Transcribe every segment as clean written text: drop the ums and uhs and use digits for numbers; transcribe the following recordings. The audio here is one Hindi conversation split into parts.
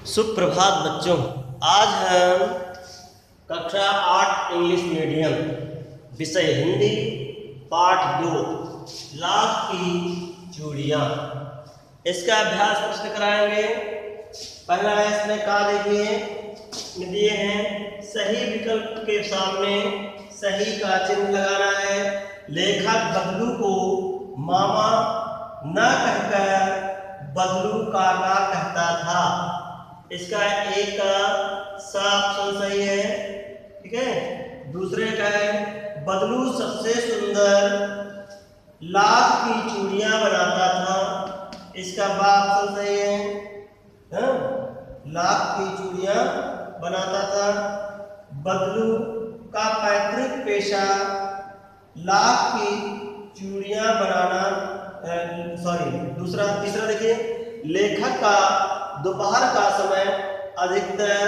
सुप्रभात बच्चों। आज हम कक्षा 8 इंग्लिश मीडियम विषय हिंदी पाठ 2 लाख की चूड़ियाँ इसका अभ्यास प्रश्न कराएंगे। पहला है इसमें का देखिए दिए हैं सही विकल्प के सामने सही का चिन्ह लगाना है। लेखक बदलू को मामा न कहकर बदलू काका कहता था। इसका एक का सा ऑप्शन सही है, ठीक है। दूसरे का है बदलू सबसे सुंदर लाख की चूड़ियां बनाता था। इसका बा ऑप्शन सही है, लाख की चूड़ियां बनाता था। बदलू का पैतृक पेशा लाख की चूड़ियां बनाना, तीसरा देखिए लेखक का दोपहर का समय अधिकतर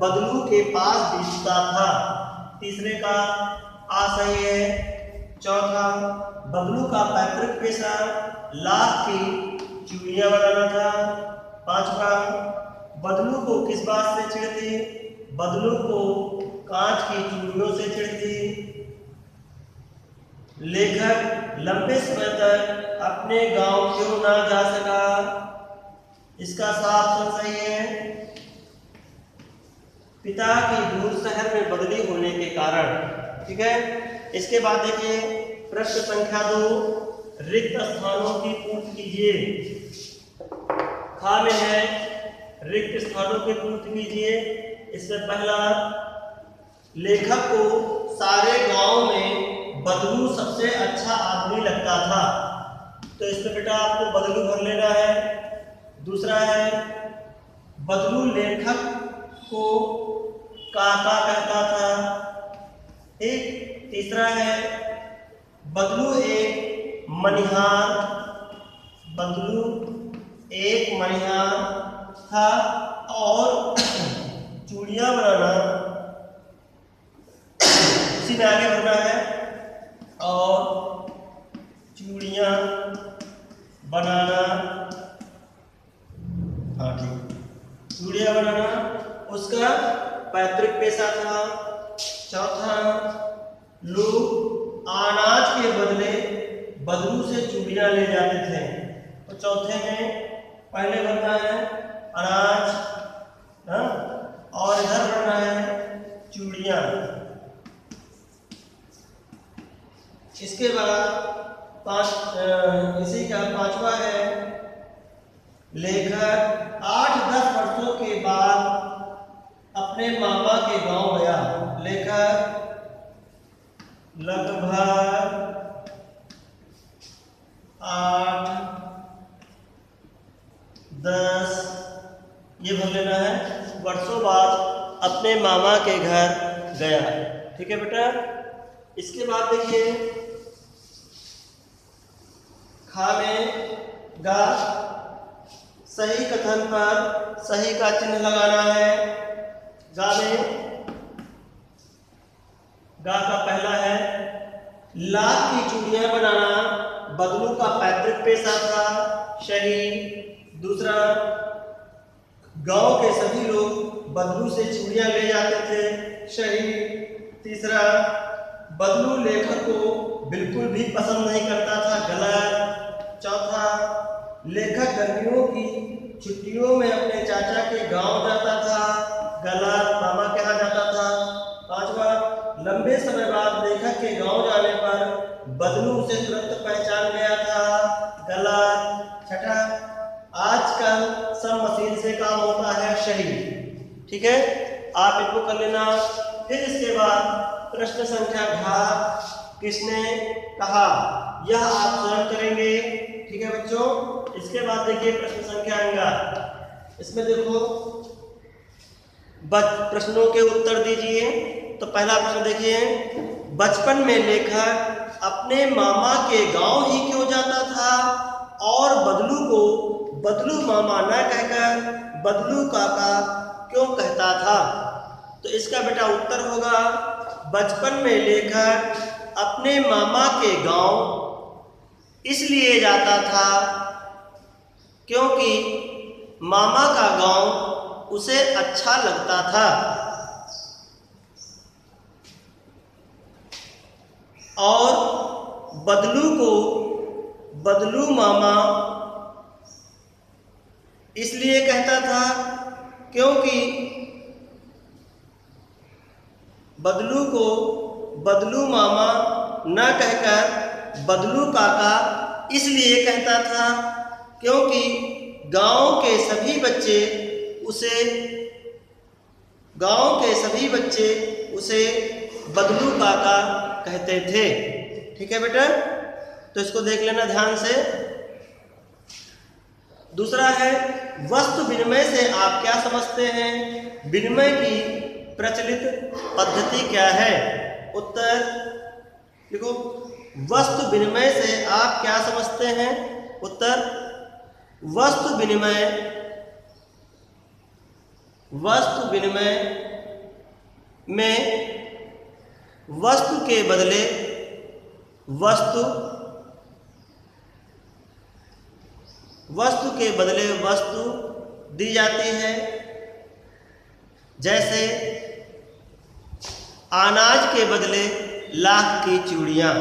बदलू के पास बीतता था। तीसरे का आ सही है। चौथा बदलू का पैतृक पेशा लाख की चूड़ियां बनाना था। पांचवा बदलू को किस बात से चिढ़ती? बदलू को कांच की चूड़ियों से चिढ़ती। लेखक लंबे समय तक अपने गांव क्यों ना जा सका? इसका साफ ऑप्शन सही है, पिता की दूर शहर में बदली होने के कारण, ठीक है। इसके बाद देखिए प्रश्न संख्या 2 रिक्त स्थानों की पूर्ति कीजिए। खा में है रिक्त स्थानों की पूर्ति कीजिए। इसमें पहला लेखक को सारे गांव में बदलू सबसे अच्छा आदमी लगता था, तो इसमें बेटा आपको बदलू भर लेना है। दूसरा है बदलू लेखक को काका कहता था, ठीक। तीसरा है बदलू एक मनिहार था और चूड़ियां बनाना इसी में आगे बढ़ना है और चूड़ियां बनाना, हाँ ठीक, चूड़ियां बनाना उसका पैतृक पेशा था। चौथा लोग अनाज के बदले बदलू से चूड़ियां ले जाते थे, तो चौथे में पहले बनना है अनाज, हाँ, और इधर बनना है चूड़ियां। इसके बाद इसी का पांचवा है लेखक 8-10 वर्षों के बाद अपने मामा के गांव गया। लेखक लगभग 8-10 ये भर लेना है वर्षों बाद अपने मामा के घर गया, ठीक है बेटा। इसके बाद देखिए खा में गा सही कथन पर सही का चिन्ह लगाना है। गा में गा का पहला है लाख की चूड़ियां बनाना बदलू का पैतृक पेशा था, सही। दूसरा गांव के सभी लोग बदलू से चूड़ियां ले जाते थे, सही। तीसरा बदलू लेखक को बिल्कुल भी पसंद नहीं करता था, गलत। चौथा लेखक गर्मियों की छुट्टियों में अपने चाचा के गांव जाता था, गलत, मामा के यहाँ जाता था। पांचवा लंबे समय बाद लेखक के गांव जाने पर बदलू उसे तुरंत पहचान गया था, गलत। छठा आजकल सब मशीन से काम होता है, सही, ठीक है। आप इनको कर लेना। फिर इसके बाद प्रश्न संख्या घ किसने कहा यह आप स्वयं करेंगे, ठीक है बच्चों। इसके बाद देखिए प्रश्न संख्या अंगा, इसमें देखो प्रश्नों के उत्तर दीजिए। तो पहला प्रश्न देखिए बचपन में लेखक अपने मामा के गांव ही क्यों जाता था और बदलू को बदलू मामा न कहकर बदलू काका क्यों कहता था? तो इसका बेटा उत्तर होगा बचपन में लेखक अपने मामा के गांव इसलिए जाता था क्योंकि मामा का गांव उसे अच्छा लगता था। और बदलू को बदलू मामा इसलिए कहता था क्योंकि बदलू को बदलू मामा न कहकर बदलू काका इसलिए कहता था क्योंकि गांव के सभी बच्चे उसे बदलू काका कहते थे। ठीक है बेटा, तो इसको देख लेना ध्यान से। दूसरा है वस्तु विनिमय से आप क्या समझते हैं? विनिमय की प्रचलित पद्धति क्या है? उत्तर देखो, वस्तु विनिमय से आप क्या समझते हैं? उत्तर वस्तु विनिमय में वस्तु के बदले वस्तु दी जाती है। जैसे अनाज के बदले लाख की चूड़ियां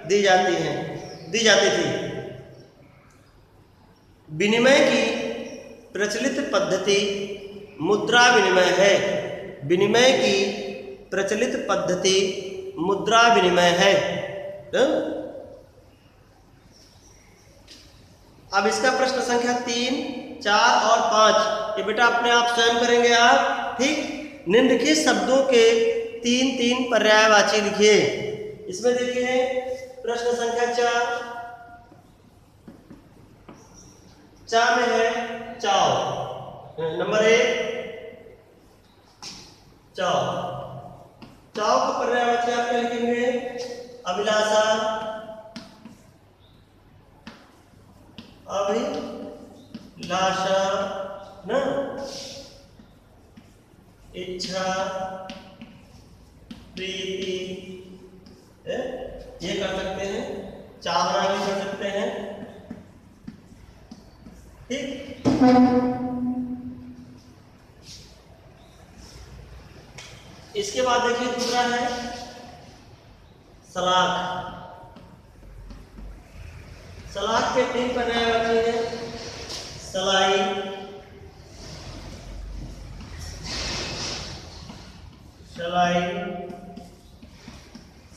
दी जाती थी। विनिमय की प्रचलित पद्धति मुद्रा विनिमय है। विनिमय की प्रचलित पद्धति मुद्रा विनिमय है। अब इसका प्रश्न संख्या 3, 4 और 5 ये बेटा अपने आप स्वयं करेंगे आप। ठीक, निम्नलिखित शब्दों के 3-3 पर्यायवाची लिखिए। इसमें देखिए प्रश्न संख्या 4 में है चाव। नंबर 1 चाव का पर्यायवाची आप क्या लिखेंगे? अभिलाषा, ना, इच्छा, प्रीति, ये कर सकते हैं। चाहना भी कर सकते हैं। ठीक, इसके बाद देखिए दूसरा है सलाख। सलाख के 3 पर्यायवाची हैं। सलाई,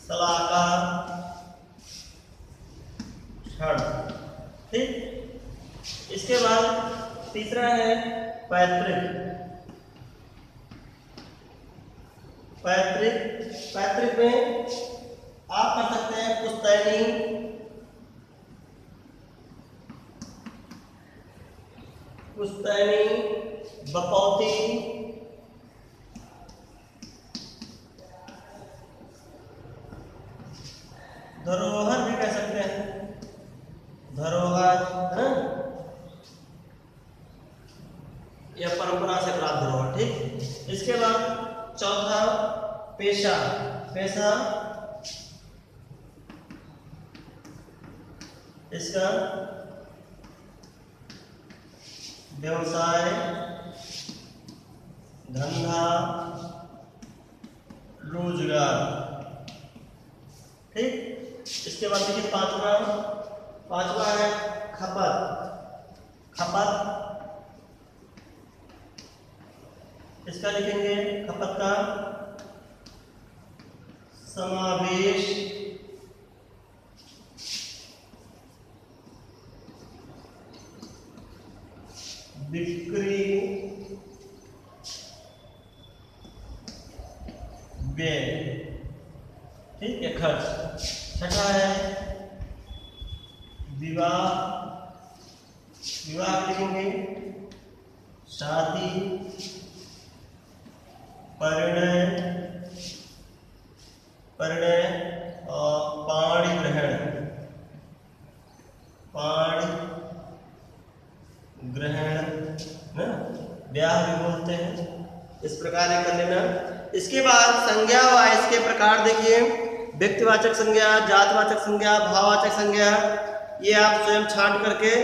सलाका, छड़। ठीक, इसके बाद तीसरा है पैतृक। पैतृक में आप कर सकते हैं पुश्तैनी, बपौती, धरोहर भी कह सकते हैं। धरोहर या परंपरा से प्राप्त धरोहर। ठीक, इसके बाद चौथा पेशा। इसका व्यवसाय, धंधा, रोजगार। ठीक, इसके बाद देखिए पांचवा है खपत। इसका लिखेंगे खपत का समावेश, बिक्री, व्यय। ठीक है, खर्च। छठा है विवाह लिखेंगे शादी, परिणय और पाणी ग्रहण ना, ब्याह भी बोलते हैं। इस प्रकार कर लेना। इसके बाद संज्ञा व इसके प्रकार देखिए, व्यक्तिवाचक संज्ञा, जातवाचक संज्ञा, भाववाचक संज्ञा। ये आप स्वयं छांट करके